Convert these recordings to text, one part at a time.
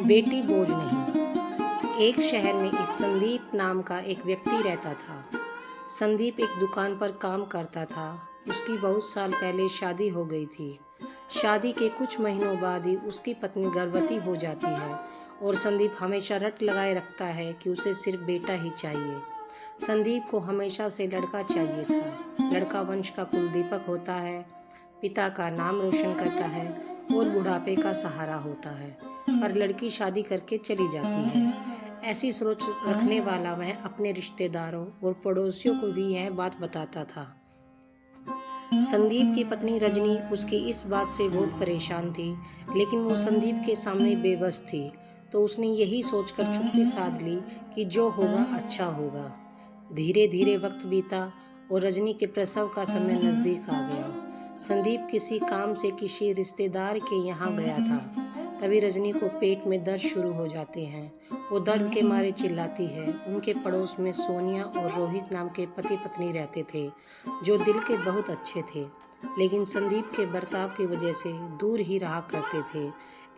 बेटी बोझ नहीं। एक शहर में एक संदीप नाम का एक व्यक्ति रहता था। संदीप एक दुकान पर काम करता था। उसकी बहुत साल पहले शादी हो गई थी। शादी के कुछ महीनों बाद ही उसकी पत्नी गर्भवती हो जाती है और संदीप हमेशा रट लगाए रखता है कि उसे सिर्फ बेटा ही चाहिए। संदीप को हमेशा से लड़का चाहिए था। लड़का वंश का कुलदीपक होता है, पिता का नाम रोशन करता है और बुढ़ापे का सहारा होता है। पर लड़की शादी करके चली जाती है। ऐसी सोच रखने वाला वह अपने रिश्तेदारों और पड़ोसियों को भी यह बात बताता था। संदीप की पत्नी रजनी उसकी इस बात से बहुत परेशान थी, लेकिन वो संदीप के सामने बेबस थी। तो उसने यही सोचकर चुप्पी साध ली कि जो होगा अच्छा होगा। धीरे धीरे वक्त बीता और रजनी के प्रसव का समय नजदीक आ गया। संदीप किसी काम से किसी रिश्तेदार के यहाँ गया था। तभी रजनी को पेट में दर्द शुरू हो जाते हैं। वो दर्द के मारे चिल्लाती है। उनके पड़ोस में सोनिया और रोहित नाम के पति पत्नी रहते थे, जो दिल के बहुत अच्छे थे, लेकिन संदीप के बर्ताव की वजह से दूर ही रहा करते थे।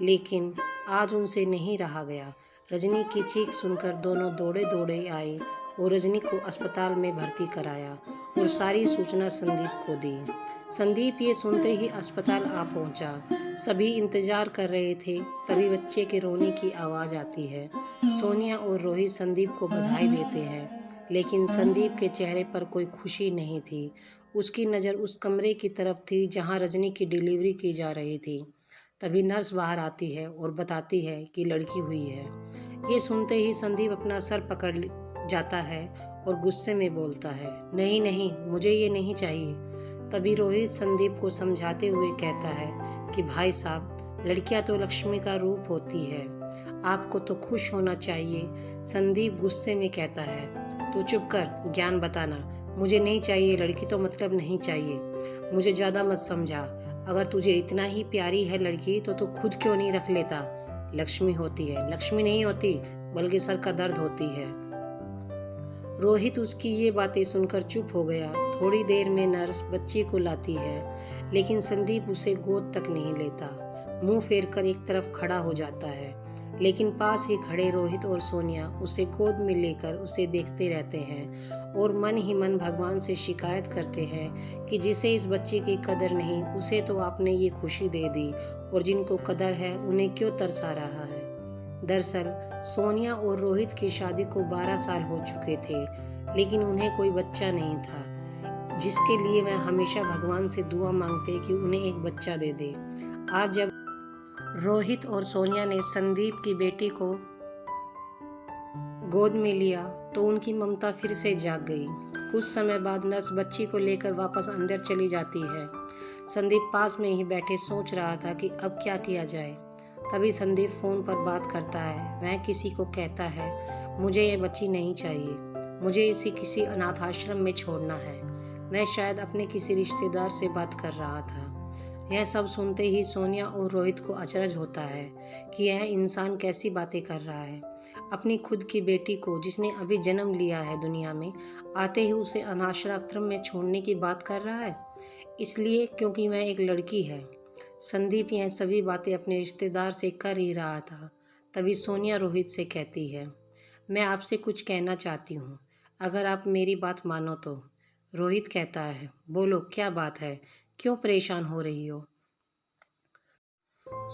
लेकिन आज उनसे नहीं रहा गया। रजनी की चीख सुनकर दोनों दौड़े दौड़े आए और रजनी को अस्पताल में भर्ती कराया और सारी सूचना संदीप को दी। संदीप ये सुनते ही अस्पताल आ पहुंचा। सभी इंतजार कर रहे थे। तभी बच्चे के रोने की आवाज़ आती है। सोनिया और रोहित संदीप को बधाई देते हैं, लेकिन संदीप के चेहरे पर कोई खुशी नहीं थी। उसकी नज़र उस कमरे की तरफ थी जहां रजनी की डिलीवरी की जा रही थी। तभी नर्स बाहर आती है और बताती है कि लड़की हुई है। ये सुनते ही संदीप अपना सर पकड़ जाता है और गुस्से में बोलता है, नहीं नहीं, मुझे ये नहीं चाहिए। तभी रोहित संदीप को समझाते हुए कहता है कि भाई साहब, लड़कियां तो लक्ष्मी का रूप होती है, आपको तो खुश होना चाहिए। संदीप गुस्से में कहता है, तू चुप कर, ज्ञान बताना, मुझे नहीं चाहिए लड़की, तो मतलब नहीं चाहिए, मुझे ज़्यादा मत समझा। अगर तुझे इतना ही प्यारी है लड़की तो तू खुद क्यों नहीं रख लेता। लक्ष्मी होती है, लक्ष्मी नहीं होती, बल्कि सर का दर्द होती है। रोहित उसकी ये बातें सुनकर चुप हो गया। थोड़ी देर में नर्स बच्ची को लाती है, लेकिन संदीप उसे गोद तक नहीं लेता। मुंह फेर कर एक तरफ खड़ा हो जाता है, लेकिन पास ही खड़े रोहित और सोनिया उसे गोद में लेकर उसे देखते रहते हैं और मन ही मन भगवान से शिकायत करते हैं कि जिसे इस बच्चे की कदर नहीं, उसे तो आपने ये खुशी दे दी, और जिनको कदर है उन्हें क्यों तरसा रहा है। दरअसल सोनिया और रोहित की शादी को 12 साल हो चुके थे, लेकिन उन्हें कोई बच्चा नहीं था, जिसके लिए वह हमेशा भगवान से दुआ मांगते कि उन्हें एक बच्चा दे दे। आज जब रोहित और सोनिया ने संदीप की बेटी को गोद में लिया तो उनकी ममता फिर से जाग गई। कुछ समय बाद नर्स बच्ची को लेकर वापस अंदर चली जाती है। संदीप पास में ही बैठे सोच रहा था कि अब क्या किया जाए। तभी संदीप फोन पर बात करता है। वह किसी को कहता है, मुझे ये बच्ची नहीं चाहिए, मुझे इसे किसी अनाथ आश्रम में छोड़ना है। मैं शायद अपने किसी रिश्तेदार से बात कर रहा था। यह सब सुनते ही सोनिया और रोहित को अचरज होता है कि यह इंसान कैसी बातें कर रहा है। अपनी खुद की बेटी को, जिसने अभी जन्म लिया है दुनिया में, आते ही उसे अनाथाश्रम में छोड़ने की बात कर रहा है, इसलिए क्योंकि वह एक लड़की है। संदीप यह सभी बातें अपने रिश्तेदार से कर ही रहा था। तभी सोनिया रोहित से कहती है, मैं आपसे कुछ कहना चाहती हूँ, अगर आप मेरी बात मानो तो। रोहित कहता है, बोलो क्या बात है, क्यों परेशान हो रही हो।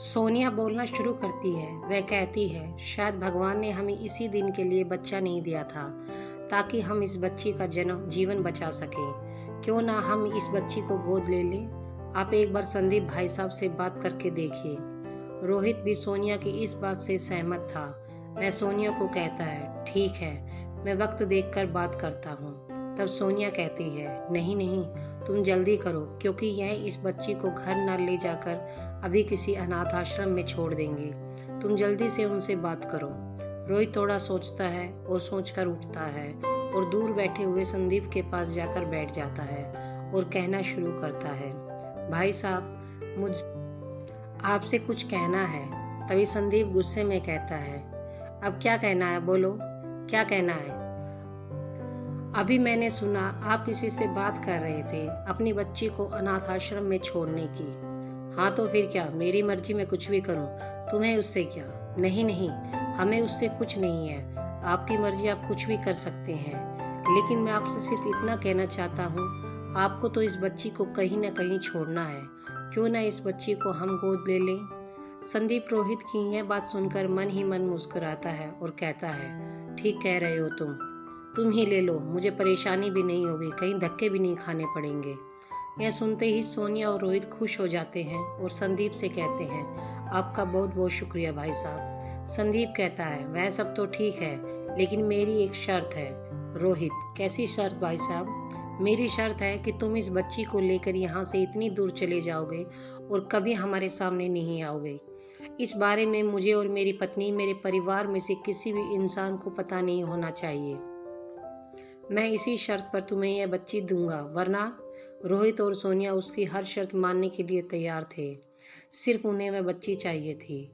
सोनिया बोलना शुरू करती है। वह कहती है, शायद भगवान ने हमें इसी दिन के लिए बच्चा नहीं दिया था, ताकि हम इस बच्ची का जीवन बचा सकें। क्यों ना हम इस बच्ची को गोद ले लें। आप एक बार संदीप भाई साहब से बात करके देखिए। रोहित भी सोनिया की इस बात से सहमत था। वह सोनिया को कहता है, ठीक है, मैं वक्त देखकर बात करता हूँ। तब सोनिया कहती है, नहीं नहीं, तुम जल्दी करो, क्योंकि यह इस बच्ची को घर न ले जाकर अभी किसी अनाथ आश्रम में छोड़ देंगे। तुम जल्दी से उनसे बात करो। रोहित थोड़ा सोचता है और सोचकर उठता है और दूर बैठे हुए संदीप के पास जाकर बैठ जाता है और कहना शुरू करता है, भाई साहब, मुझ आपसे कुछ कहना है। तभी संदीप गुस्से में कहता है, अब क्या कहना है, बोलो क्या कहना है। अभी मैंने सुना आप किसी से बात कर रहे थे अपनी बच्ची को अनाथ आश्रम में छोड़ने की। हाँ तो फिर क्या, मेरी मर्जी, में कुछ भी करूं, तुम्हें उससे क्या। नहीं नहीं, हमें उससे कुछ नहीं है। आपकी मर्जी, आप कुछ भी कर सकते हैं। लेकिन मैं आपसे सिर्फ इतना कहना चाहता हूँ, आपको तो इस बच्ची को कहीं ना कहीं छोड़ना है। क्यों ना इस बच्ची को हम गोद ले लें। संदीप रोहित की यह बात सुनकर मन ही मन मुस्कुराता है और कहता है, ठीक कह रहे हो तुम ही ले लो, मुझे परेशानी भी नहीं होगी, कहीं धक्के भी नहीं खाने पड़ेंगे। यह सुनते ही सोनिया और रोहित खुश हो जाते हैं और संदीप से कहते हैं, आपका बहुत बहुत शुक्रिया भाई साहब। संदीप कहता है, वह सब तो ठीक है, लेकिन मेरी एक शर्त है। रोहित, कैसी शर्त भाई साहब? मेरी शर्त है कि तुम इस बच्ची को लेकर यहाँ से इतनी दूर चले जाओगे और कभी हमारे सामने नहीं आओगे। इस बारे में मुझे और मेरी पत्नी, मेरे परिवार में से किसी भी इंसान को पता नहीं होना चाहिए। मैं इसी शर्त पर तुम्हें यह बच्ची दूंगा, वरना। रोहित और सोनिया उसकी हर शर्त मानने के लिए तैयार थे। सिर्फ उन्हें वह बच्ची चाहिए थी।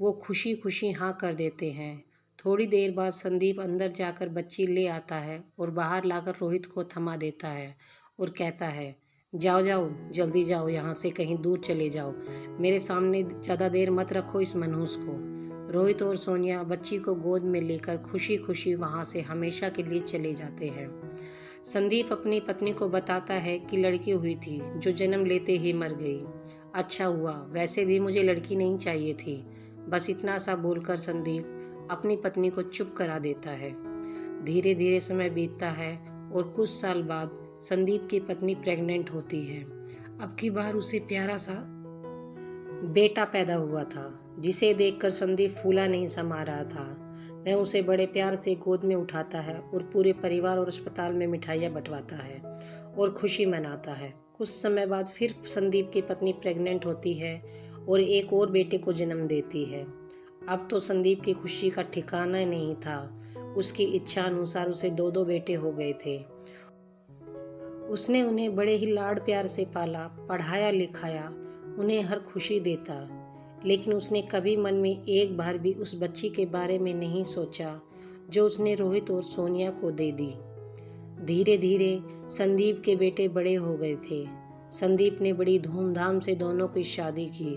वो खुशी खुशी हाँ कर देते हैं। थोड़ी देर बाद संदीप अंदर जाकर बच्ची ले आता है और बाहर लाकर रोहित को थमा देता है और कहता है, जाओ जाओ, जल्दी जाओ, यहाँ से कहीं दूर चले जाओ। मेरे सामने ज़्यादा देर मत रखो इस मनहूस को। रोहित और सोनिया बच्ची को गोद में लेकर खुशी खुशी वहाँ से हमेशा के लिए चले जाते हैं। संदीप अपनी पत्नी को बताता है कि लड़की हुई थी जो जन्म लेते ही मर गई। अच्छा हुआ, वैसे भी मुझे लड़की नहीं चाहिए थी। बस इतना सा बोलकर संदीप अपनी पत्नी को चुप करा देता है। धीरे धीरे समय बीतता है और कुछ साल बाद संदीप की पत्नी प्रेग्नेंट होती है। अब की बार उसे प्यारा सा बेटा पैदा हुआ था, जिसे देखकर संदीप फूला नहीं समा रहा था। वह उसे बड़े प्यार से गोद में उठाता है और पूरे परिवार और अस्पताल में मिठाइयाँ बंटवाता है और खुशी मनाता है। कुछ समय बाद फिर संदीप की पत्नी प्रेग्नेंट होती है और एक और बेटे को जन्म देती है। अब तो संदीप की खुशी का ठिकाना नहीं था। उसकी इच्छा अनुसार उसे दो दो बेटे हो गए थे। उसने उन्हें बड़े ही लाड प्यार से पाला, पढ़ाया लिखाया, उन्हें हर खुशी देता। लेकिन उसने कभी मन में एक बार भी उस बच्ची के बारे में नहीं सोचा जो उसने रोहित और सोनिया को दे दी। धीरे धीरे संदीप के बेटे बड़े हो गए थे। संदीप ने बड़ी धूमधाम से दोनों की शादी की।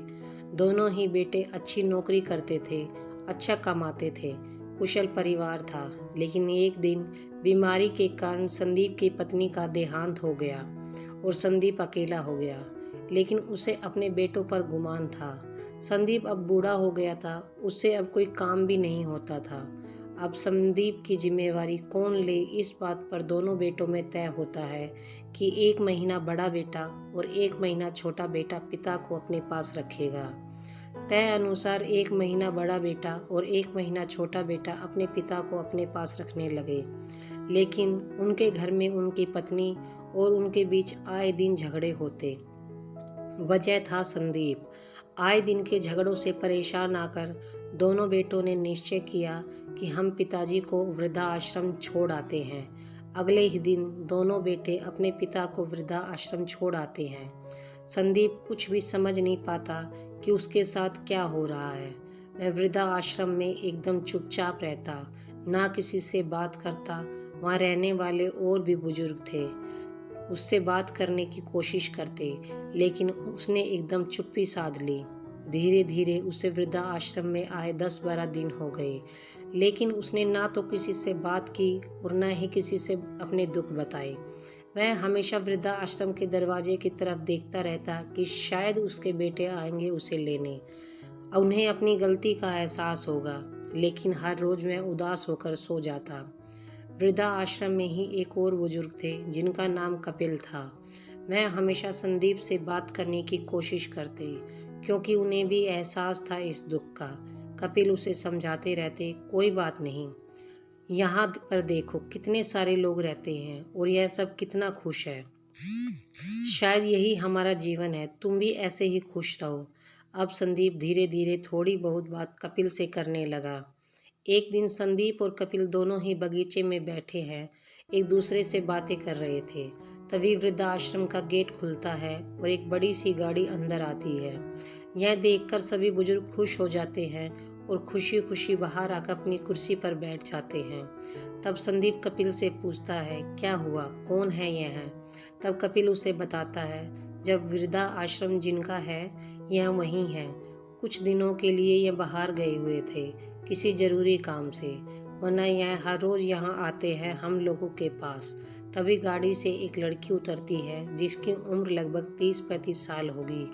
दोनों ही बेटे अच्छी नौकरी करते थे, अच्छा कमाते थे, कुशल परिवार था। लेकिन एक दिन बीमारी के कारण संदीप की पत्नी का देहांत हो गया और संदीप अकेला हो गया। लेकिन उसे अपने बेटों पर गुमान था। संदीप अब बूढ़ा हो गया था, उससे अब कोई काम भी नहीं होता था। अब संदीप की जिम्मेवारी कौन ले, इस बात पर दोनों बेटों में तय होता है कि 1 महीना बड़ा बेटा और 1 महीना छोटा बेटा पिता को अपने पास रखेगा। तय अनुसार 1 महीना बड़ा बेटा और 1 महीना छोटा बेटा अपने पिता को अपने पास रखने लगे। लेकिन उनके घर में उनकी पत्नी और उनके बीच आए दिन झगड़े होते। वजह था संदीप। आए दिन के झगड़ों से परेशान आकर दोनों बेटों ने निश्चय किया कि हम पिताजी को वृद्धाश्रम छोड़ आते हैं। अगले ही दिन दोनों बेटे अपने पिता को वृद्धाश्रम छोड़ आते हैं। संदीप कुछ भी समझ नहीं पाता कि उसके साथ क्या हो रहा है। वह वृद्धाश्रम में एकदम चुपचाप रहता, ना किसी से बात करता। वहाँ रहने वाले और भी बुजुर्ग थे, उससे बात करने की कोशिश करते, लेकिन उसने एकदम चुप्पी साध ली। धीरे धीरे उसे वृद्धाश्रम में आए 10-12 दिन हो गए, लेकिन उसने ना तो किसी से बात की और न ही किसी से अपने दुख बताए। वह हमेशा वृद्धाश्रम के दरवाजे की तरफ देखता रहता कि शायद उसके बेटे आएंगे उसे लेने, उन्हें अपनी गलती का एहसास होगा। लेकिन हर रोज वह उदास होकर सो जाता। वृद्धा आश्रम में ही एक और बुजुर्ग थे जिनका नाम कपिल था। वह हमेशा संदीप से बात करने की कोशिश करते, क्योंकि उन्हें भी एहसास था इस दुख का। कपिल उसे समझाते रहते, कोई बात नहीं, यहाँ पर देखो कितने सारे लोग रहते हैं और यह सब कितना खुश है। शायद यही हमारा जीवन है, तुम भी ऐसे ही खुश रहो। अब संदीप धीरे धीरे थोड़ी बहुत बात कपिल से करने लगा। एक दिन संदीप और कपिल दोनों ही बगीचे में बैठे हैं, एक दूसरे से बातें कर रहे थे। तभी वृद्धाश्रम का गेट खुलता है और एक बड़ी सी गाड़ी अंदर आती है। यह देखकर सभी बुजुर्ग खुश हो जाते हैं और खुशी खुशी बाहर आकर अपनी कुर्सी पर बैठ जाते हैं। तब संदीप कपिल से पूछता है, क्या हुआ, कौन है यह? तब कपिल उसे बताता है, जब वृद्धा आश्रम जिनका है यह वही है। कुछ दिनों के लिए ये बाहर गए हुए थे किसी ज़रूरी काम से, वरना यह हर रोज़ यहाँ आते हैं हम लोगों के पास। तभी गाड़ी से एक लड़की उतरती है जिसकी उम्र लगभग 30-35 साल होगी।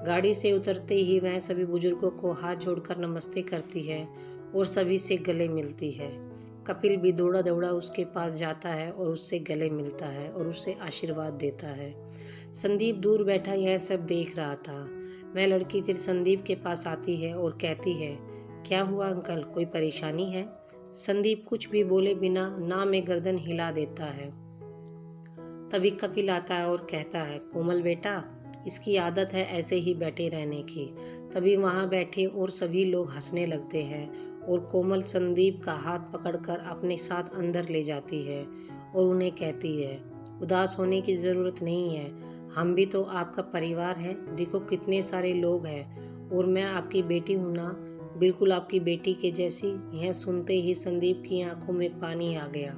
गाड़ी से उतरते ही वह सभी बुजुर्गों को हाथ जोड़कर नमस्ते करती है और सभी से गले मिलती है। कपिल भी दौड़ा दौड़ा उसके पास जाता है और उससे गले मिलता है और उसे आशीर्वाद देता है। संदीप दूर बैठा यह सब देख रहा था। वह लड़की फिर संदीप के पास आती है और कहती है, क्या हुआ अंकल, कोई परेशानी है? संदीप कुछ भी बोले बिना ना में गर्दन हिला देता है। तभी कपिल आता है और कहता है, कोमल बेटा, इसकी आदत है ऐसे ही बैठे रहने की। तभी वहाँ बैठे और सभी लोग हंसने लगते हैं और कोमल संदीप का हाथ पकड़कर अपने साथ अंदर ले जाती है और उन्हें कहती है, उदास होने की ज़रूरत नहीं है, हम भी तो आपका परिवार है। देखो कितने सारे लोग हैं और मैं आपकी बेटी हूँ ना, बिल्कुल आपकी बेटी के जैसी। यह सुनते ही संदीप की आंखों में पानी आ गया।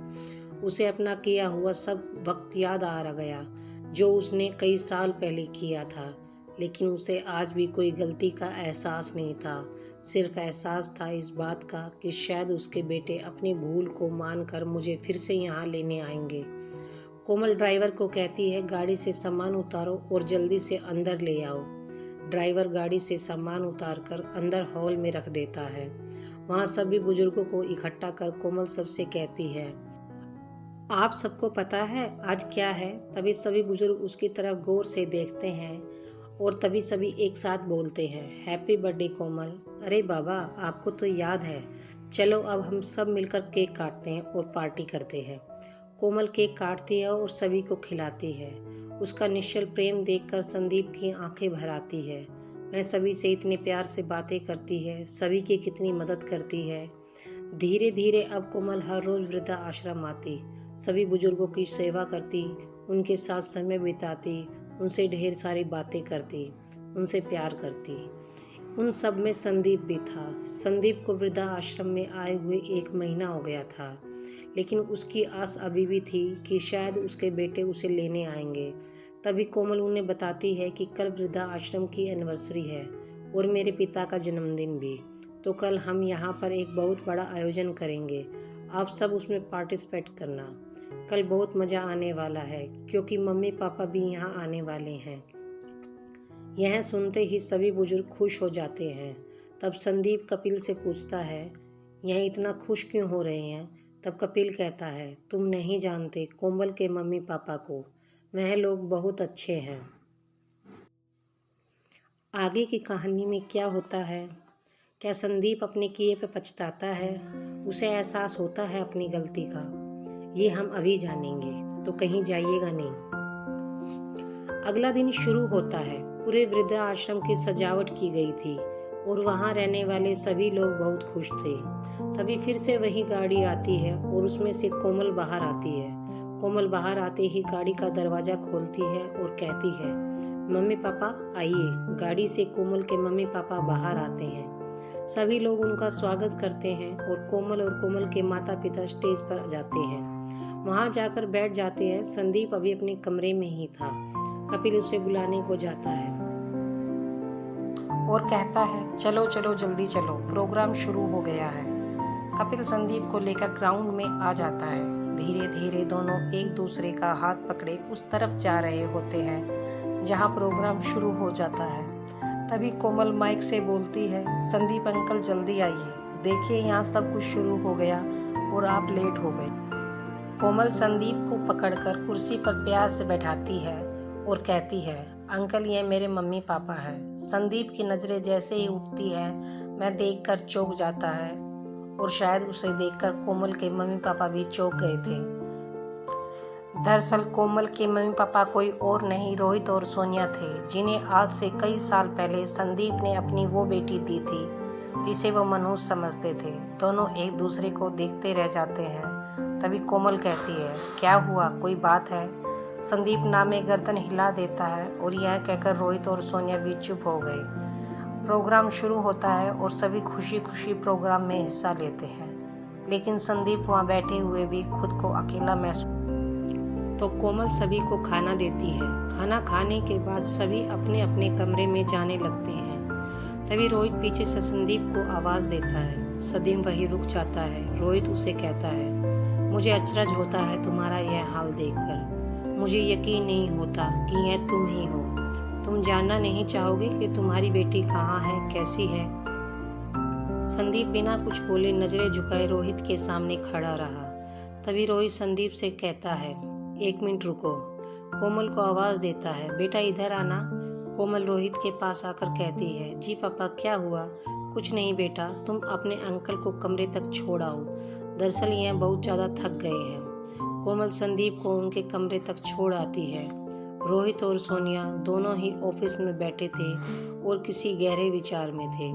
उसे अपना किया हुआ सब वक्त याद आ गया जो उसने कई साल पहले किया था, लेकिन उसे आज भी कोई गलती का एहसास नहीं था। सिर्फ एहसास था इस बात का कि शायद उसके बेटे अपनी भूल को मानकर मुझे फिर से यहाँ लेने आएंगे। कोमल ड्राइवर को कहती है, गाड़ी से सामान उतारो और जल्दी से अंदर ले आओ। ड्राइवर गाड़ी से सामान उतारकर अंदर हॉल में रख देता है। वहाँ सभी बुजुर्गों को इकट्ठा कर कोमल सबसे कहती है, आप सबको पता है आज क्या है? तभी सभी बुजुर्ग उसकी तरफ गौर से देखते हैं और तभी सभी एक साथ बोलते हैं, हैप्पी बर्थडे कोमल। अरे बाबा, आपको तो याद है। चलो अब हम सब मिलकर केक काटते हैं और पार्टी करते हैं। कोमल केक काटती है और सभी को खिलाती है। उसका निश्चल प्रेम देखकर संदीप की आंखें भर आती है। वह सभी से इतने प्यार से बातें करती है, सभी की कितनी मदद करती है। धीरे धीरे अब कोमल हर रोज़ वृद्धा आश्रम आती, सभी बुजुर्गों की सेवा करती, उनके साथ समय बिताती, उनसे ढेर सारी बातें करती, उनसे प्यार करती। उन सब में संदीप भी था। संदीप को वृद्धा आश्रम में आए हुए 1 महीना हो गया था, लेकिन उसकी आस अभी भी थी कि शायद उसके बेटे उसे लेने आएंगे। तभी कोमल उन्हें बताती है कि कल वृद्धा आश्रम की एनिवर्सरी है और मेरे पिता का जन्मदिन भी, तो कल हम यहाँ पर एक बहुत बड़ा आयोजन करेंगे, आप सब उसमें पार्टिसिपेट करना। कल बहुत मज़ा आने वाला है क्योंकि मम्मी पापा भी यहाँ आने वाले हैं। यह सुनते ही सभी बुजुर्ग खुश हो जाते हैं। तब संदीप कपिल से पूछता है, यह इतना खुश क्यों हो रहे हैं? तब कपिल कहता है, तुम नहीं जानते कोमल के मम्मी पापा को, वह लोग बहुत अच्छे हैं। आगे की कहानी में क्या होता है? क्या संदीप अपने किए पे पछताता है? उसे एहसास होता है अपनी गलती का? ये हम अभी जानेंगे, तो कहीं जाइएगा नहीं। अगला दिन शुरू होता है। पूरे वृद्धा आश्रम की सजावट की गई थी और वहाँ रहने वाले सभी लोग बहुत खुश थे। तभी फिर से वही गाड़ी आती है और उसमें से कोमल बाहर आती है। कोमल बाहर आते ही गाड़ी का दरवाज़ा खोलती है और कहती है, मम्मी पापा आइए। गाड़ी से कोमल के मम्मी पापा बाहर आते हैं। सभी लोग उनका स्वागत करते हैं और कोमल के माता पिता स्टेज पर जाते हैं। वहां जाकर बैठ जाते हैं। संदीप अभी अपने कमरे में ही था। कपिल उसे बुलाने को जाता है और कहता है, चलो चलो जल्दी चलो, प्रोग्राम शुरू हो गया है। कपिल संदीप को लेकर ग्राउंड में आ जाता है। धीरे धीरे दोनों एक दूसरे का हाथ पकड़े उस तरफ जा रहे होते हैं जहां प्रोग्राम शुरू हो जाता है। तभी कोमल माइक से बोलती है, संदीप अंकल जल्दी आइए, देखिए यहाँ सब कुछ शुरू हो गया और आप लेट हो गए। कोमल संदीप को पकड़कर कुर्सी पर प्यार से बैठाती है और कहती है, अंकल ये मेरे मम्मी पापा हैं। संदीप की नज़रें जैसे ही उठती है मैं देखकर चौंक जाता है और शायद उसे देखकर कोमल के मम्मी पापा भी चौंक गए थे। दरअसल कोमल के मम्मी पापा कोई और नहीं, रोहित और सोनिया थे, जिन्हें आज से कई साल पहले संदीप ने अपनी वो बेटी दी थी जिसे वो मनहूस समझते थे। दोनों एक दूसरे को देखते रह जाते हैं। तभी कोमल कहती है, क्या हुआ, कोई बात है? संदीप नामे गर्दन हिला देता है और यह कहकर रोहित और सोनिया भी चुप हो गए। प्रोग्राम शुरू होता है और सभी खुशी खुशी प्रोग्राम में हिस्सा लेते हैं, लेकिन संदीप वहाँ बैठे हुए भी खुद को अकेला महसूस। तो कोमल सभी को खाना देती है। खाना खाने के बाद सभी अपने अपने कमरे में जाने लगते हैं। तभी रोहित पीछे से संदीप को आवाज़ देता है। संदीप वही रुक जाता है। रोहित उसे कहता है, मुझे अचरज होता है तुम्हारा यह हाल देखकर। मुझे यकीन नहीं होता कि यह तुम ही हो। तुम जानना नहीं चाहोगे कि तुम्हारी बेटी कहाँ है, कैसी है? संदीप बिना कुछ बोले नजरें झुकाए रोहित के सामने खड़ा रहा। तभी रोहित संदीप से कहता है, 1 मिनट रुको। कोमल को आवाज़ देता है, बेटा इधर आना। कोमल रोहित के पास आकर कहती है, जी पापा क्या हुआ? कुछ नहीं बेटा, तुम अपने अंकल को कमरे तक छोड़ आओ। दरअसल यह बहुत ज़्यादा थक गए हैं। कोमल संदीप को उनके कमरे तक छोड़ आती है। रोहित और सोनिया दोनों ही ऑफिस में बैठे थे और किसी गहरे विचार में थे।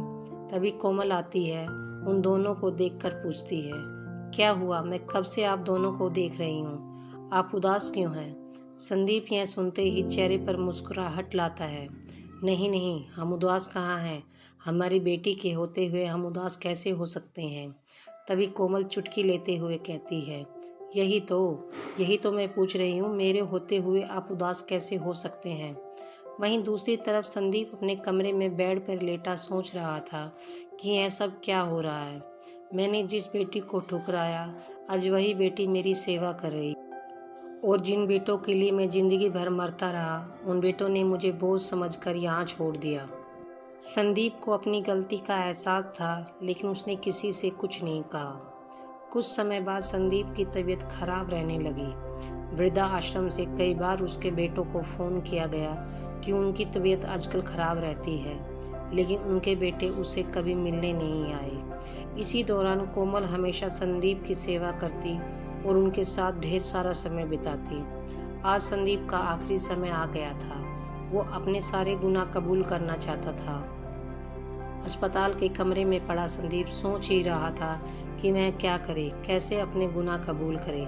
तभी कोमल आती है, उन दोनों को देखकर पूछती है, क्या हुआ? मैं कब से आप दोनों को देख रही हूँ, आप उदास क्यों हैं? संदीप यह सुनते ही चेहरे पर मुस्कुराहट लाता है। नहीं नहीं, हम उदास कहाँ हैं? हमारी बेटी के होते हुए हम उदास कैसे हो सकते हैं? तभी कोमल चुटकी लेते हुए कहती है, यही तो मैं पूछ रही हूँ, मेरे होते हुए आप उदास कैसे हो सकते हैं? वहीं दूसरी तरफ संदीप अपने कमरे में बेड पर लेटा सोच रहा था कि यह सब क्या हो रहा है। मैंने जिस बेटी को ठुकराया, आज वही बेटी मेरी सेवा कर रही, और जिन बेटों के लिए मैं जिंदगी भर मरता रहा, उन बेटों ने मुझे बोझ समझकर यहाँ छोड़ दिया। संदीप को अपनी गलती का एहसास था, लेकिन उसने किसी से कुछ नहीं कहा। कुछ समय बाद संदीप की तबीयत खराब रहने लगी। वृद्धा आश्रम से कई बार उसके बेटों को फ़ोन किया गया कि उनकी तबीयत आजकल खराब रहती है, लेकिन उनके बेटे उससे कभी मिलने नहीं आए। इसी दौरान कोमल हमेशा संदीप की सेवा करती और उनके साथ ढेर सारा समय बिताती। आज संदीप का आखिरी समय आ गया था। वो अपने सारे गुनाह कबूल करना चाहता था। अस्पताल के कमरे में पड़ा संदीप सोच ही रहा था कि वह क्या करे, कैसे अपने गुनाह कबूल करे।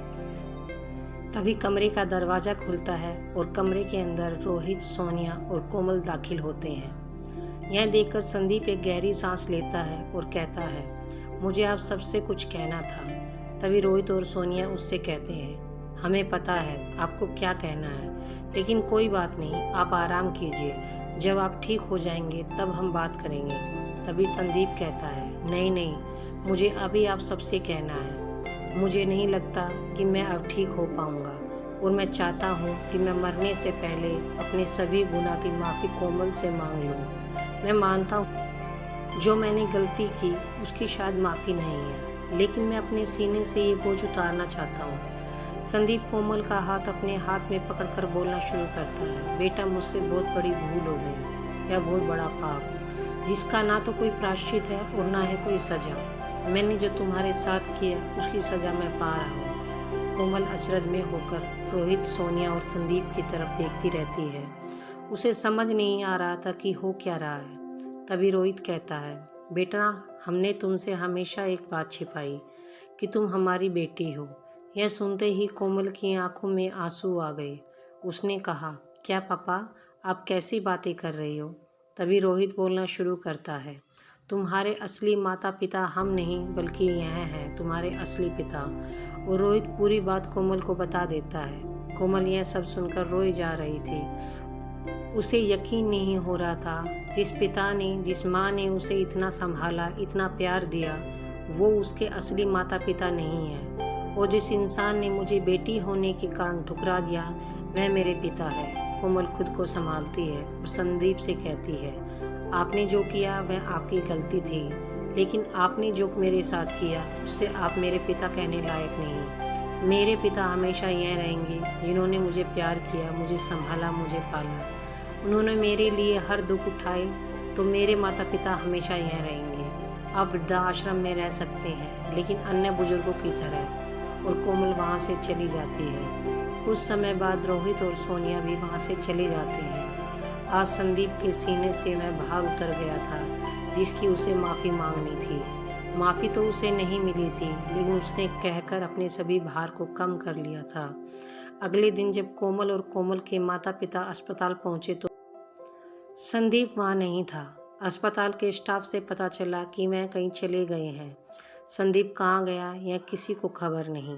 तभी कमरे का दरवाज़ा खुलता है और कमरे के अंदर रोहित, सोनिया और कोमल दाखिल होते हैं। यह देखकर संदीप एक गहरी सांस लेता है और कहता है, मुझे आप सबसे कुछ कहना था। तभी रोहित और सोनिया उससे कहते हैं, हमें पता है आपको क्या कहना है, लेकिन कोई बात नहीं, आप आराम कीजिए। जब आप ठीक हो जाएंगे तब हम बात करेंगे। तभी संदीप कहता है, नहीं, मुझे अभी आप सबसे कहना है। मुझे नहीं लगता कि मैं अब ठीक हो पाऊंगा, और मैं चाहता हूँ कि मैं मरने से पहले अपने सभी गुनाह की माफ़ी कोमल से मांग लूँ। मैं मानता हूँ जो मैंने गलती की उसकी शायद माफ़ी नहीं है, लेकिन मैं अपने सीने से ये बोझ उतारना चाहता हूँ। संदीप कोमल का हाथ अपने हाथ में पकड़कर बोलना शुरू करता है, बेटा मुझसे बहुत बड़ी भूल हो गई, यह बहुत बड़ा पाप, जिसका ना तो कोई प्रायश्चित है और ना है कोई सज़ा। मैंने जो तुम्हारे साथ किया उसकी सज़ा मैं पा रहा हूँ। कोमल अचरज में होकर रोहित, सोनिया और संदीप की तरफ देखती रहती है। उसे समझ नहीं आ रहा था कि हो क्या रहा है। तभी रोहित कहता है, बेटा हमने तुमसे हमेशा एक बात छिपाई कि तुम हमारी बेटी हो। यह सुनते ही कोमल की आंखों में आंसू आ गए। उसने कहा, क्या पापा, आप कैसी बातें कर रही हो? तभी रोहित बोलना शुरू करता है, तुम्हारे असली माता पिता हम नहीं बल्कि यह हैं तुम्हारे असली पिता। और रोहित पूरी बात कोमल को बता देता है। कोमल यह सब सुनकर रोई जा रही थी। उसे यकीन नहीं हो रहा था, जिस पिता ने, जिस माँ ने उसे इतना संभाला, इतना प्यार दिया, वो उसके असली माता पिता नहीं है। और जिस इंसान ने मुझे बेटी होने के कारण ठुकरा दिया, वह मेरे पिता है। कोमल खुद को संभालती है और संदीप से कहती है, आपने जो किया वह आपकी गलती थी, लेकिन आपने जो मेरे साथ किया उससे आप मेरे पिता कहने लायक नहीं। मेरे पिता हमेशा यह रहेंगे जिन्होंने मुझे प्यार किया, मुझे संभाला, मुझे पाला। उन्होंने मेरे लिए हर दुख उठाए, तो मेरे माता पिता हमेशा यह रहेंगे। आप वृद्धाश्रम में रह सकते हैं, लेकिन अन्य बुजुर्गों की तरह। और कोमल वहाँ से चली जाती है। कुछ समय बाद रोहित और सोनिया भी वहाँ से चले जाते हैं। आज संदीप के सीने से वह भार उतर गया था, जिसकी उसे माफ़ी मांगनी थी। माफ़ी तो उसे नहीं मिली थी, लेकिन उसने कहकर अपने सभी भार को कम कर लिया था। अगले दिन जब कोमल और कोमल के माता पिता अस्पताल पहुंचे तो संदीप वहाँ नहीं था। अस्पताल के स्टाफ से पता चला कि वह कहीं चले गए हैं। संदीप कहाँ गया यह किसी को खबर नहीं।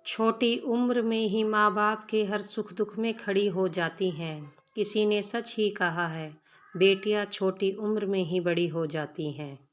छोटी उम्र में ही माँ बाप के हर सुख दुख में खड़ी हो जाती हैं। किसी ने सच ही कहा है, बेटियां छोटी उम्र में ही बड़ी हो जाती हैं।